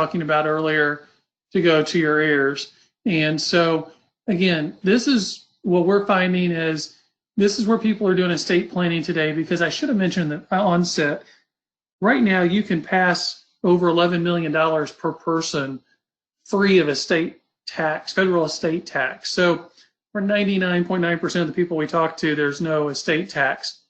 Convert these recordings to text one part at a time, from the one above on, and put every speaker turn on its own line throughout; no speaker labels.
talking about earlier to go to your heirs. And so, again, this is what we're finding is this is where people are doing estate planning today, because I should have mentioned at the onset, right now you can pass over $11 million per person free of estate tax, federal estate tax. So for 99.9% of the people we talk to, there's no estate tax.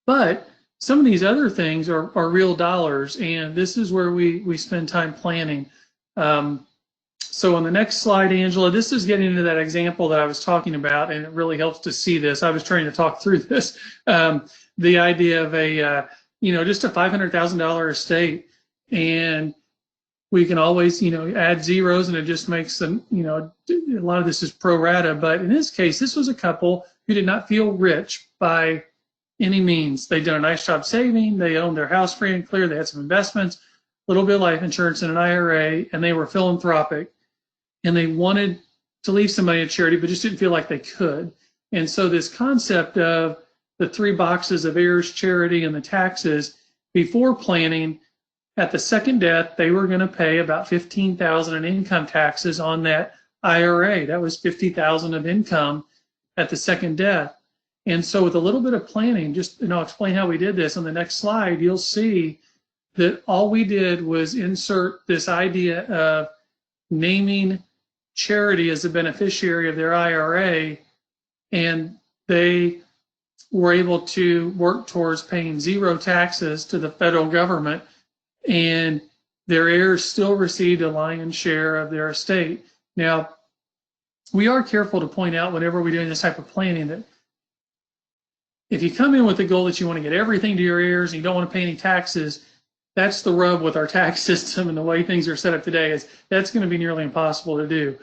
But some of these other things are real dollars, and this is where we spend time planning. So on the next slide, Angela, this is getting into that example that I was talking about, and it really helps to see this. I was trying to talk through this. The idea of a, just a $500,000 estate, and we can always, add zeros, and it just makes them, a lot of this is pro rata. But in this case, this was a couple who did not feel rich by any means. They'd done a nice job saving. They owned their house free and clear. They had some investments, a little bit of life insurance and an IRA, and they were philanthropic. And they wanted to leave some money at charity, but just didn't feel like they could. And so this concept of the 3 boxes of heirs, charity, and the taxes, before planning, at the second death, they were going to pay about $15,000 in income taxes on that IRA. That was $50,000 of income at the second death. And so with a little bit of planning, I'll explain how we did this. On the next slide, you'll see that all we did was insert this idea of naming charity as the beneficiary of their IRA, and they were able to work towards paying 0 taxes to the federal government, and their heirs still received a lion's share of their estate. Now, we are careful to point out whenever we're doing this type of planning that if you come in with the goal that you want to get everything to your heirs and you don't want to pay any taxes, that's the rub with our tax system and the way things are set up today, is that's going to be nearly impossible to do.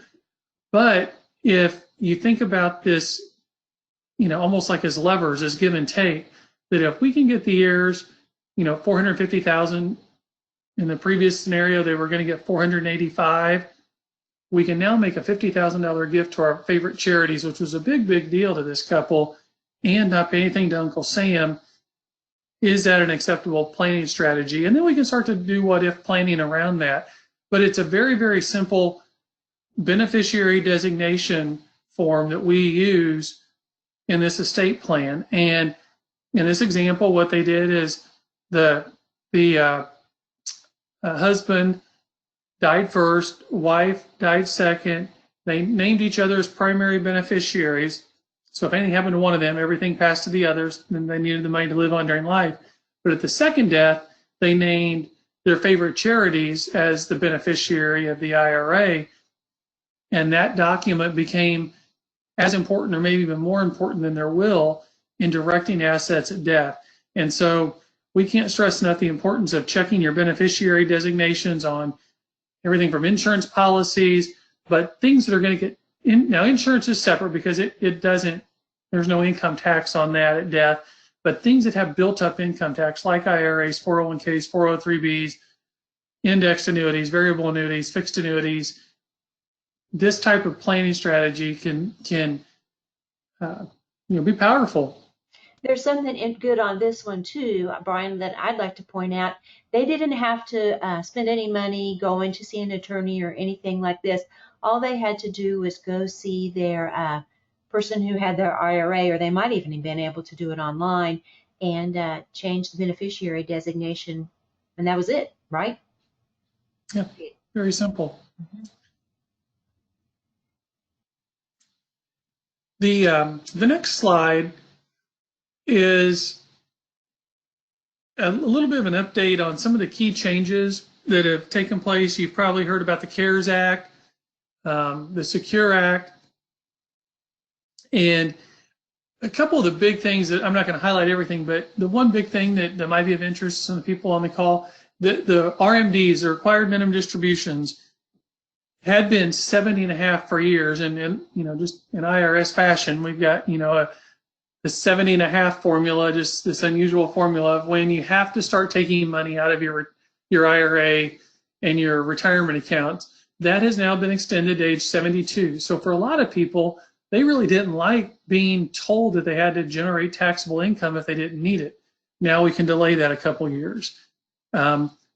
But if you think about this, almost like as levers, as give and take, that if we can get the heirs, $450,000, in the previous scenario, they were going to get $485,000. We can now make a $50,000 gift to our favorite charities, which was a big, big deal to this couple, and not pay anything to Uncle Sam. Is that an acceptable planning strategy? And then we can start to do what-if planning around that. But it's a very, very simple beneficiary designation form that we use in this estate plan. And in this example, what they did is the husband died first, wife died second. They named each other as primary beneficiaries. So if anything happened to one of them, everything passed to the others, and they needed the money to live on during life. But at the second death, they named their favorite charities as the beneficiary of the IRA. And that document became as important, or maybe even more important than their will, in directing assets at death. And so we can't stress enough the importance of checking your beneficiary designations on everything from insurance policies, but things that are going to get in. Now, insurance is separate because it doesn't, there's no income tax on that at death, but things that have built up income tax, like IRAs, 401ks, 403bs, indexed annuities, variable annuities, fixed annuities, this type of planning strategy can be powerful.
There's something good on this one too, Brian, that I'd like to point out. They didn't have to spend any money going to see an attorney or anything like this. All they had to do was go see their person who had their IRA, or they might even have been able to do it online, and change the beneficiary designation, and that was it, right?
Yeah, very simple.
Mm-hmm.
The next slide is a little bit of an update on some of the key changes that have taken place. You've probably heard about the CARES Act, the Secure Act, and a couple of the big things that I'm not going to highlight everything, but the one big thing that might be of interest to some of the people on the call, the RMDs, the required minimum distributions, had been 70.5 for years, and just in IRS fashion, we've got the 70.5 formula, just this unusual formula of when you have to start taking money out of your IRA and your retirement accounts. That has now been extended to age 72. So for a lot of people, they really didn't like being told that they had to generate taxable income if they didn't need it. Now we can delay that a couple years.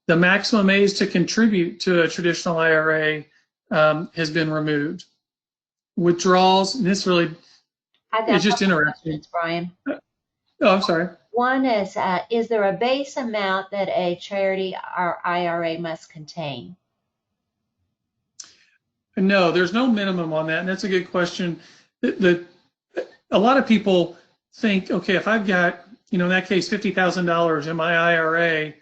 The maximum age to contribute to a traditional IRA has been removed. Withdrawals, and this really is just interesting.
Brian.
Oh, I'm sorry.
One is there a base amount that a charity or IRA must contain?
No, there's no minimum on that, and that's a good question. A lot of people think, okay, if I've got, in that case, $50,000 in my IRA,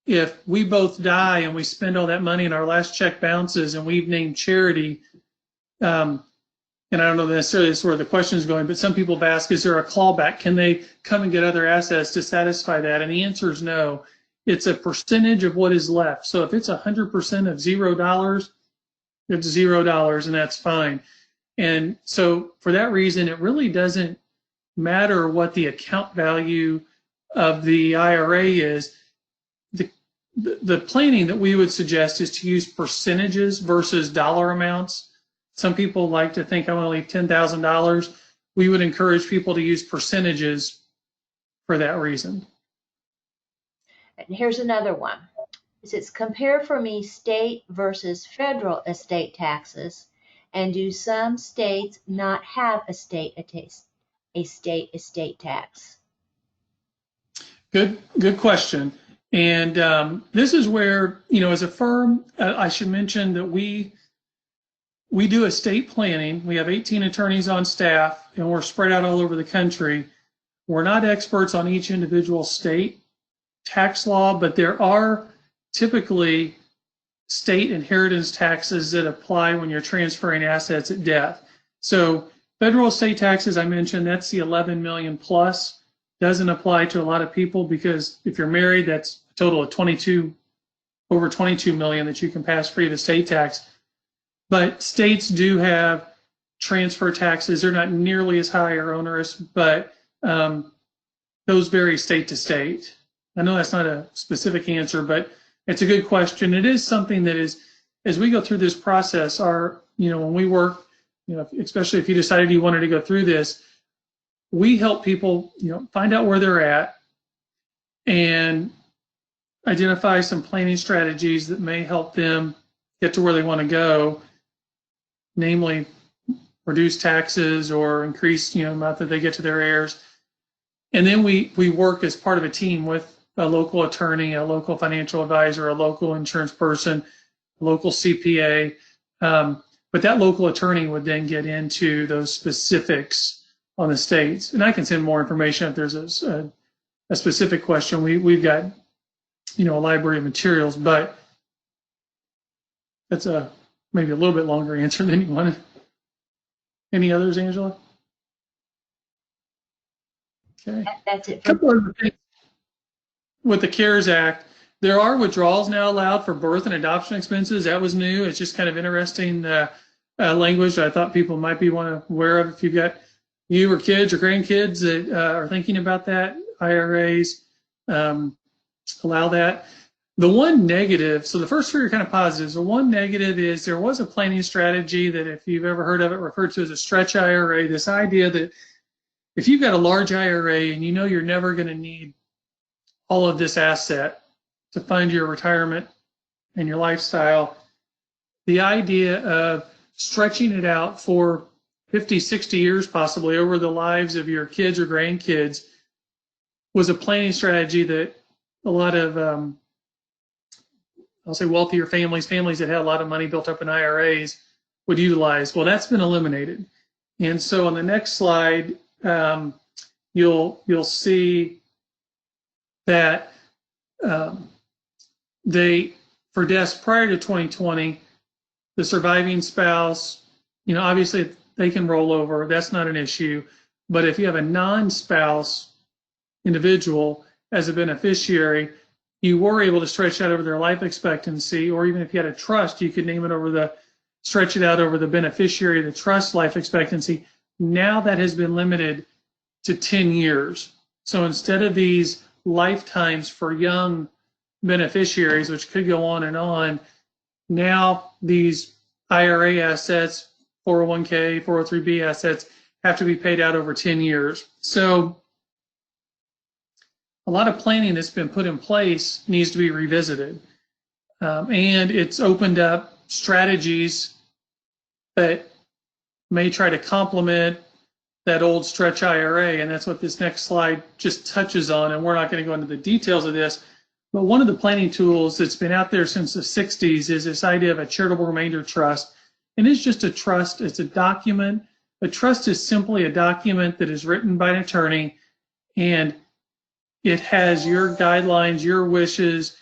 if we both die and we spend all that money and our last check bounces and we've named charity, and I don't know necessarily that's where the question is going, but some people have asked, is there a clawback? Can they come and get other assets to satisfy that? And the answer is no. It's a percentage of what is left. So if it's 100% of $0, it's $0, and that's fine. And so for that reason, it really doesn't matter what the account value of the IRA is. The planning that we would suggest is to use percentages versus dollar amounts. Some people like to think I want to leave $10,000. We would encourage people to use percentages for that reason.
And here's another one. It says, compare for me state versus federal estate taxes, and do some states not have a state estate tax?
Good question. And this is where, as a firm, I should mention that we do estate planning. We have 18 attorneys on staff, and we're spread out all over the country. We're not experts on each individual state tax law, but there are typically state inheritance taxes that apply when you're transferring assets at death. So federal estate taxes, I mentioned, that's the 11 million plus. Doesn't apply to a lot of people because if you're married, that's a total of over 22 million that you can pass free of estate tax. But states do have transfer taxes. They're not nearly as high or onerous, but those vary state to state. I know that's not a specific answer, but it's a good question. It is something that is, as we go through this process, when we work, especially if you decided you wanted to go through this, we help people, find out where they're at and identify some planning strategies that may help them get to where they want to go, namely reduce taxes or increase, the amount that they get to their heirs. And then we work as part of a team with a local attorney, a local financial advisor, a local insurance person, a local CPA. But that local attorney would then get into those specifics on the states. And I can send more information if there's a specific question. We've got, a library of materials, but that's maybe a little bit longer answer than you wanted. Any others, Angela? Okay.
That's it.
A couple of things with the CARES Act. There are withdrawals now allowed for birth and adoption expenses. That was new. It's just kind of interesting language that I thought people might be aware of. If you've got you or kids or grandkids that are thinking about that, IRAs allow that. The one negative, so the first three are kind of positives. The one negative is there was a planning strategy that, if you've ever heard of it, referred to as a stretch IRA. This idea that if you've got a large IRA and you're never going to need all of this asset to fund your retirement and your lifestyle, the idea of stretching it out for 50, 60 years possibly over the lives of your kids or grandkids was a planning strategy that a lot of, I'll say wealthier families that had a lot of money built up in IRAs would utilize. Well, that's been eliminated. And so on the next slide, you'll see that for deaths prior to 2020, the surviving spouse, obviously they can roll over. That's not an issue. But if you have a non-spouse individual as a beneficiary, you were able to stretch out over their life expectancy, or even if you had a trust, you could stretch it out over the beneficiary of the trust life expectancy. Now that has been limited to 10 years. So instead of these lifetimes for young beneficiaries, which could go on, now these IRA assets, 401k, 403b assets have to be paid out over 10 years. So a lot of planning that's been put in place needs to be revisited. And it's opened up strategies that may try to complement that old stretch IRA, and that's what this next slide just touches on, and we're not going to go into the details of this, but one of the planning tools that's been out there since the 60s is this idea of a charitable remainder trust. And it's just a trust, it's a document. A trust is simply a document that is written by an attorney, and it has your guidelines, your wishes.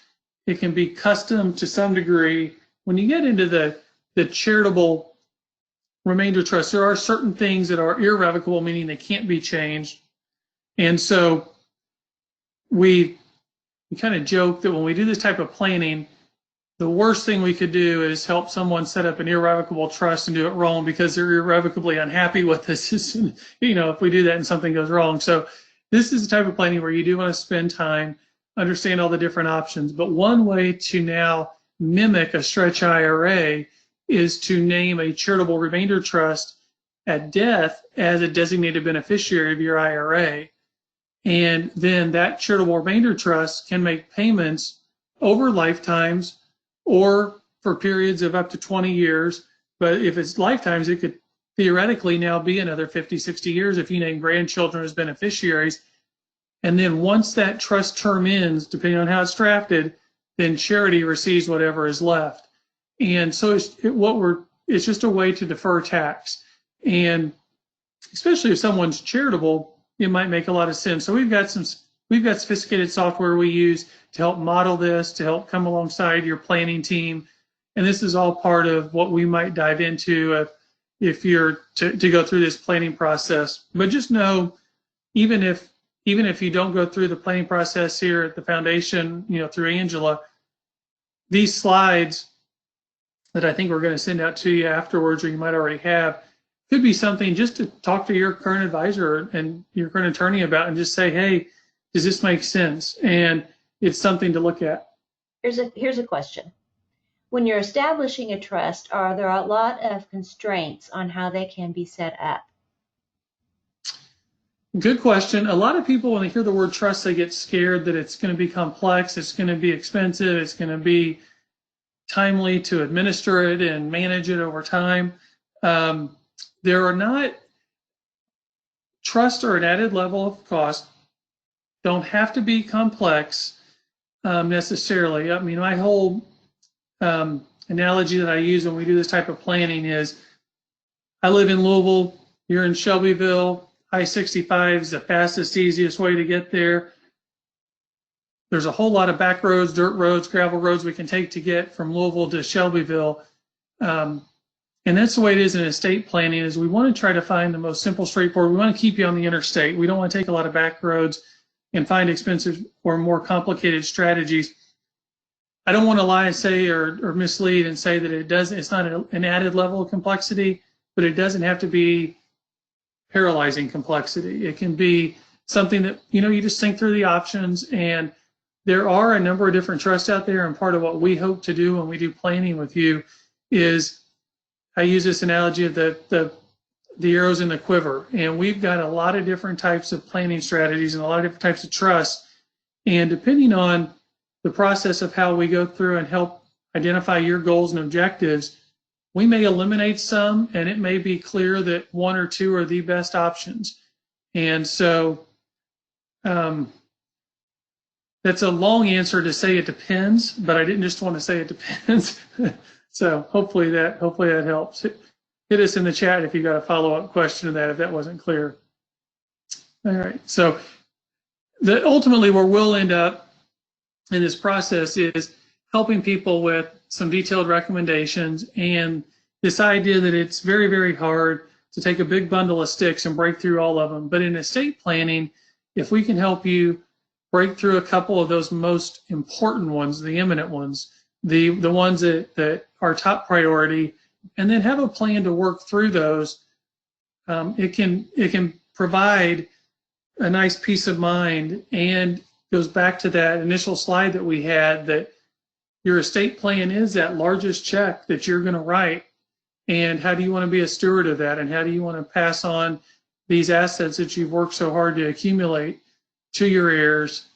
It can be custom to some degree. When you get into the charitable remainder trust, there are certain things that are irrevocable, meaning they can't be changed. And so we kind of joke that when we do this type of planning, the worst thing we could do is help someone set up an irrevocable trust and do it wrong because they're irrevocably unhappy with us. You know, if we do that and something goes wrong. So this is the type of planning where you do want to spend time, understand all the different options. But one way to now mimic a stretch IRA is to name a charitable remainder trust at death as a designated beneficiary of your IRA. And then that charitable remainder trust can make payments over lifetimes or for periods of up to 20 years. But if it's lifetimes, it could theoretically now be another 50, 60 years if you name grandchildren as beneficiaries. And then once that trust term ends, depending on how it's drafted, then charity receives whatever is left. And so it's just a way to defer tax. And especially if someone's charitable, it might make a lot of sense. So we've got sophisticated software we use to help model this, to help come alongside your planning team. And this is all part of what we might dive into if you're to go through this planning process. But just know, even if you don't go through the planning process here at the foundation, you know, through Angela, these slides that I think we're going to send out to you afterwards, or you might already have, could be something just to talk to your current advisor and your current attorney about and just say, hey, does this make sense? And it's something to look at.
Here's a question. When you're establishing a trust, are there a lot of constraints on how they can be set up?
Good question. A lot of people, when they hear the word trust, they get scared that it's going to be complex, it's going to be expensive, it's going to be timely to administer it and manage it over time. There are not, trusts are an added level of cost, don't have to be complex necessarily. I mean, my whole analogy that I use when we do this type of planning is, I live in Louisville, you're in Shelbyville, I-65 is the fastest, easiest way to get there. There's a whole lot of back roads, dirt roads, gravel roads we can take to get from Louisville to Shelbyville. And that's the way it is in estate planning, is we want to try to find the most simple, straightforward. We want to keep you on the interstate. We don't want to take a lot of back roads and find expensive or more complicated strategies. I don't want to lie and say or mislead and say that it's not an added level of complexity, but it doesn't have to be paralyzing complexity. It can be something that, you know, you just think through the options, and there are a number of different trusts out there, and part of what we hope to do when we do planning with you is, I use this analogy of the arrows in the quiver, and we've got a lot of different types of planning strategies and a lot of different types of trusts, and depending on the process of how we go through and help identify your goals and objectives, we may eliminate some, and it may be clear that one or two are the best options. And so that's a long answer to say it depends, but I didn't just want to say it depends. So hopefully that helps. Hit us in the chat if you got a follow-up question to that, if that wasn't clear. All right, so ultimately where we'll end up in this process is helping people with some detailed recommendations, and this idea that it's very, very hard to take a big bundle of sticks and break through all of them. But in estate planning, if we can help you break through a couple of those most important ones, the imminent ones, the ones that are top priority, and then have a plan to work through those, it can provide a nice peace of mind, and goes back to that initial slide that we had, that your estate plan is that largest check that you're going to write, and how do you want to be a steward of that, and how do you want to pass on these assets that you've worked so hard to accumulate to your heirs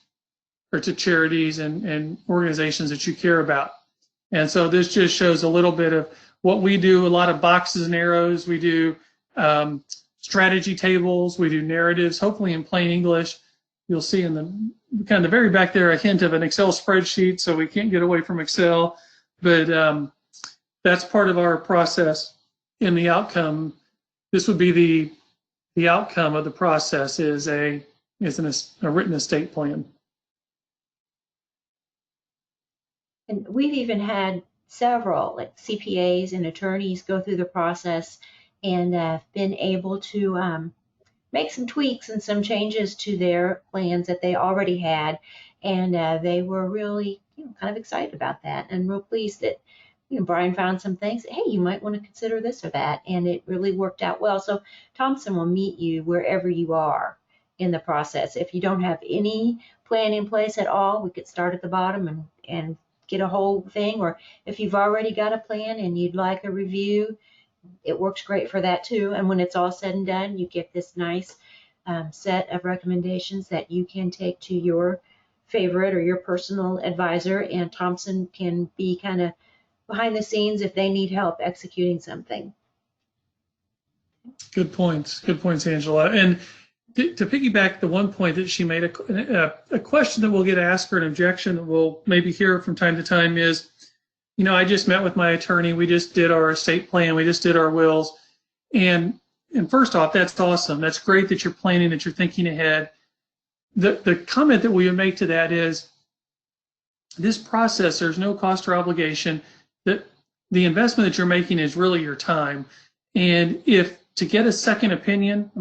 or to charities and organizations that you care about. And so this just shows a little bit of what we do, a lot of boxes and arrows. We do strategy tables, we do narratives, hopefully in plain English. You'll see in the kind of the very back there a hint of an Excel spreadsheet, so we can't get away from Excel. But that's part of our process in the outcome. This would be the outcome of the process is a written estate plan.
And we've even had several like CPAs and attorneys go through the process and been able to make some tweaks and some changes to their plans that they already had. And they were really kind of excited about that and real pleased that Brian found some things. Hey, you might want to consider this or that. And it really worked out well. So Thompson will meet you wherever you are in the process. If you don't have any plan in place at all, we could start at the bottom and get a whole thing. Or if you've already got a plan and you'd like a review, it works great for that too. And when it's all said and done, you get this nice set of recommendations that you can take to your favorite or your personal advisor, and Thompson can be kind of behind the scenes if they need help executing something.
Good points, Angela. And to piggyback the one point that she made, a question that we'll get asked or an objection that we'll maybe hear from time to time is, I just met with my attorney. We just did our estate plan. We just did our wills. And first off, that's awesome. That's great that you're planning, that you're thinking ahead. The comment that we would make to that is this process, there's no cost or obligation. That the investment that you're making is really your time. And if to get a second opinion,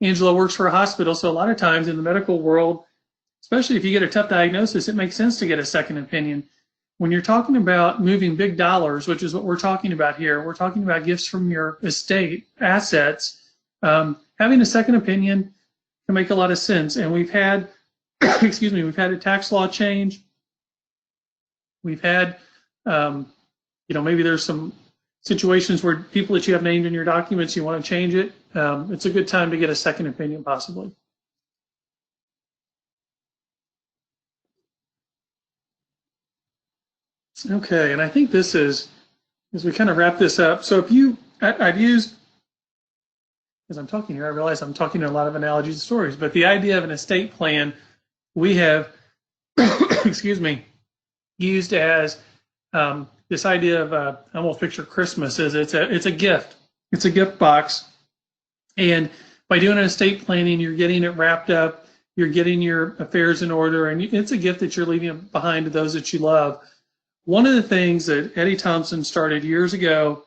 Angela works for a hospital, so a lot of times in the medical world, especially if you get a tough diagnosis, it makes sense to get a second opinion. When you're talking about moving big dollars, which is what we're talking about here, we're talking about gifts from your estate, assets, having a second opinion can make a lot of sense. And we've had, we've had a tax law change. We've had, maybe there's some situations where people that you have named in your documents, you want to change it. It's a good time to get a second opinion, possibly. Okay, and I think this is, as we kind of wrap this up, so if I've used, as I'm talking here, I realize I'm talking to a lot of analogies and stories, but the idea of an estate plan, we have, used as this idea of, I almost picture Christmas as it's a gift. It's a gift box. And by doing an estate planning, you're getting it wrapped up, you're getting your affairs in order, and it's a gift that you're leaving behind to those that you love. One of the things that Eddie Thompson started years ago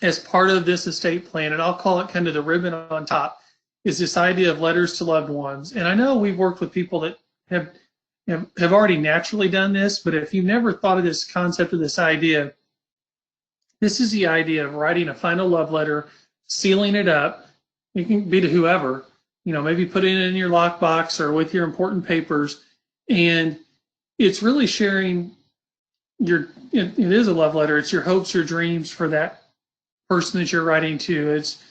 as part of this estate plan, and I'll call it kind of the ribbon on top, is this idea of letters to loved ones. And I know we've worked with people that have already naturally done this, but if you've never thought of this concept or this idea, this is the idea of writing a final love letter, sealing it up. It can be to whoever, maybe put it in your lockbox or with your important papers. And it's really sharing it is a love letter. It's your hopes, your dreams for that person that you're writing to. It's,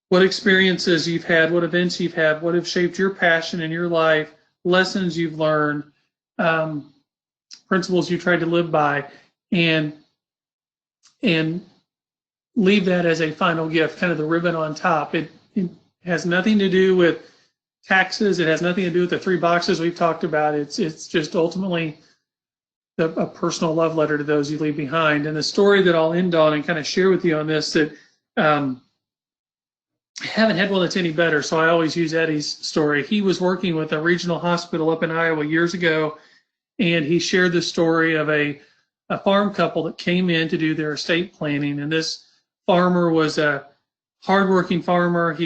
what experiences you've had, what events you've had, what have shaped your passion in your life, lessons you've learned, principles you tried to live by, and leave that as a final gift, kind of the ribbon on top. It has nothing to do with taxes. It has nothing to do with the 3 boxes we've talked about. It's just ultimately a personal love letter to those you leave behind. And the story that I'll end on and kind of share with you on this, that I haven't had one that's any better, so I always use Eddie's story. He was working with a regional hospital up in Iowa years ago, and he shared the story of a farm couple that came in to do their estate planning. And this farmer was a hardworking farmer.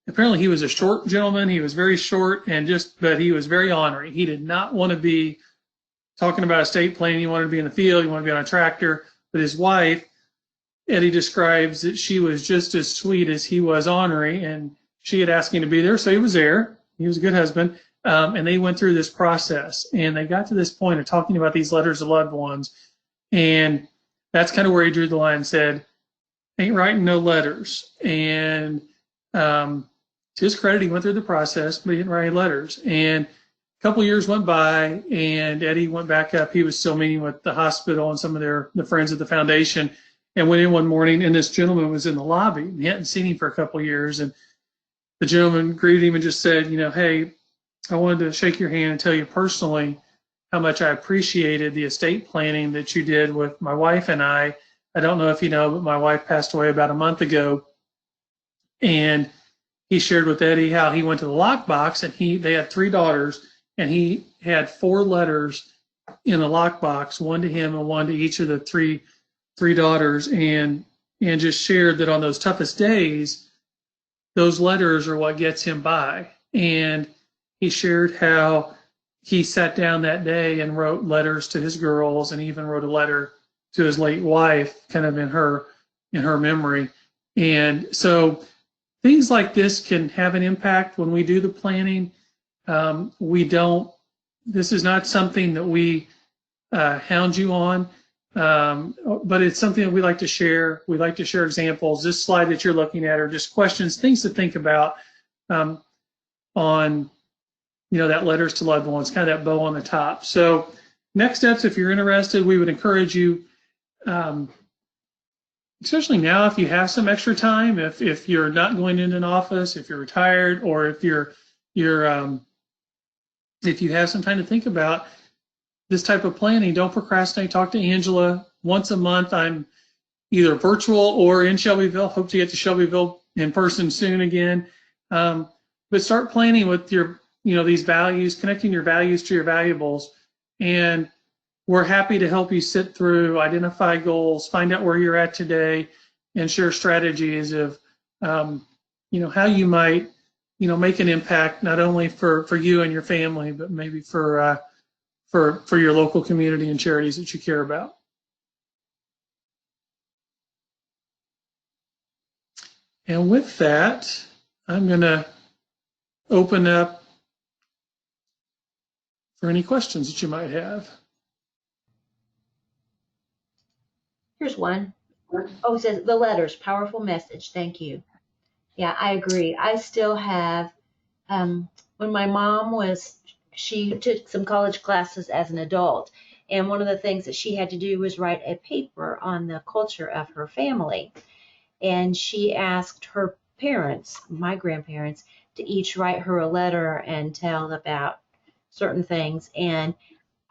Apparently he was a short gentleman. He was very short but he was very ornery. He did not want to be talking about estate planning. He wanted to be in the field. He wanted to be on a tractor. But his wife, Eddie describes that she was just as sweet as he was ornery, and she had asked him to be there, so he was there. He was a good husband. And they went through this process, and they got to this point of talking about these letters to loved ones. And that's kind of where he drew the line and said, ain't writing no letters. And to his credit, he went through the process, but he didn't write any letters. And couple years went by, and Eddie went back up. He was still meeting with the hospital and some of the friends of the foundation, and went in one morning, and this gentleman was in the lobby. He hadn't seen him for a couple years, and the gentleman greeted him and just said, hey, I wanted to shake your hand and tell you personally how much I appreciated the estate planning that you did with my wife and I. I don't know if you know, but my wife passed away about a month ago, and he shared with Eddie how he went to the lockbox, and they had 3 daughters, and he had 4 letters in the lockbox, one to him and one to each of the three daughters, and just shared that on those toughest days, those letters are what gets him by. And he shared how he sat down that day and wrote letters to his girls, and even wrote a letter to his late wife, kind of in her memory. And so things like this can have an impact when we do the planning. This is not something that we hound you on, but it's something that we like to share. We like to share examples. This slide that you're looking at are just questions, things to think about on that letters to loved ones, kind of that bow on the top. So next steps, if you're interested, we would encourage you, especially now, if you have some extra time, if you're not going into an office, if you're retired, or if if you have some time to think about this type of planning, don't procrastinate. Talk to Angela once a month. I'm either virtual or in Shelbyville. Hope to get to Shelbyville in person soon again. But start planning with your, these values, connecting your values to your valuables. And we're happy to help you sit through, identify goals, find out where you're at today, and share strategies of, how you might, make an impact not only for you and your family, but maybe for your local community and charities that you care about. And with that, I'm going to open up for any questions that you might have.
Here's one. Oh, it says the letters, powerful message. Thank you. Yeah, I agree. I still have, when my mom she took some college classes as an adult, and one of the things that she had to do was write a paper on the culture of her family. And she asked her parents, my grandparents, to each write her a letter and tell about certain things. And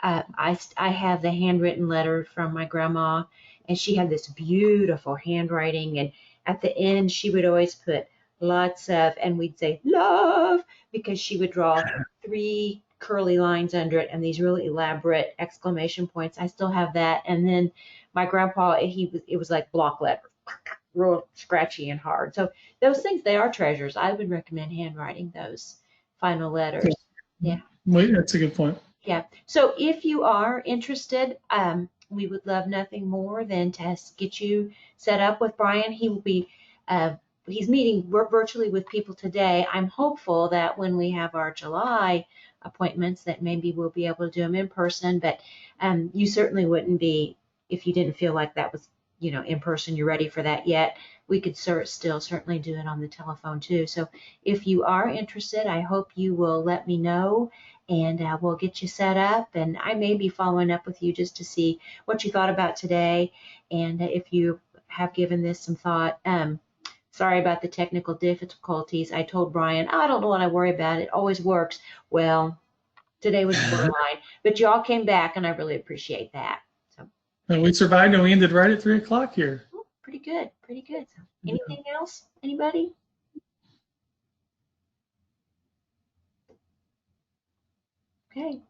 I have the handwritten letter from my grandma, and she had this beautiful handwriting. And at the end, she would always put lots of, and we'd say love, because she would draw 3 curly lines under it and these really elaborate exclamation points. I still have that. And then my grandpa, it was like block letter, real scratchy and hard. So those things, they are treasures. I would recommend handwriting those final letters. Yeah.
Wait, that's a good point.
Yeah. So if you are interested, we would love nothing more than to get you set up with Brian. He will be, he's meeting virtually with people today. I'm hopeful that when we have our July appointments that maybe we'll be able to do them in person, but you certainly wouldn't be, if you didn't feel like that was, in person, you're ready for that yet. We could still certainly do it on the telephone too. So if you are interested, I hope you will let me know, and we'll get you set up. And I may be following up with you just to see what you thought about today, and if you have given this some thought. Sorry about the technical difficulties. I told Brian, I don't know what I worry about. It always works. Well, today was borderline, but y'all came back, and I really appreciate that. So
we survived, and we ended right at 3 o'clock here.
Pretty good, pretty good. So, anything else? Anybody? Okay.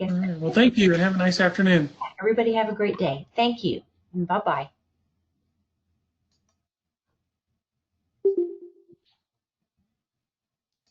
All right. Well, thank you, and have a nice afternoon.
Everybody have a great day. Thank you. Bye-bye.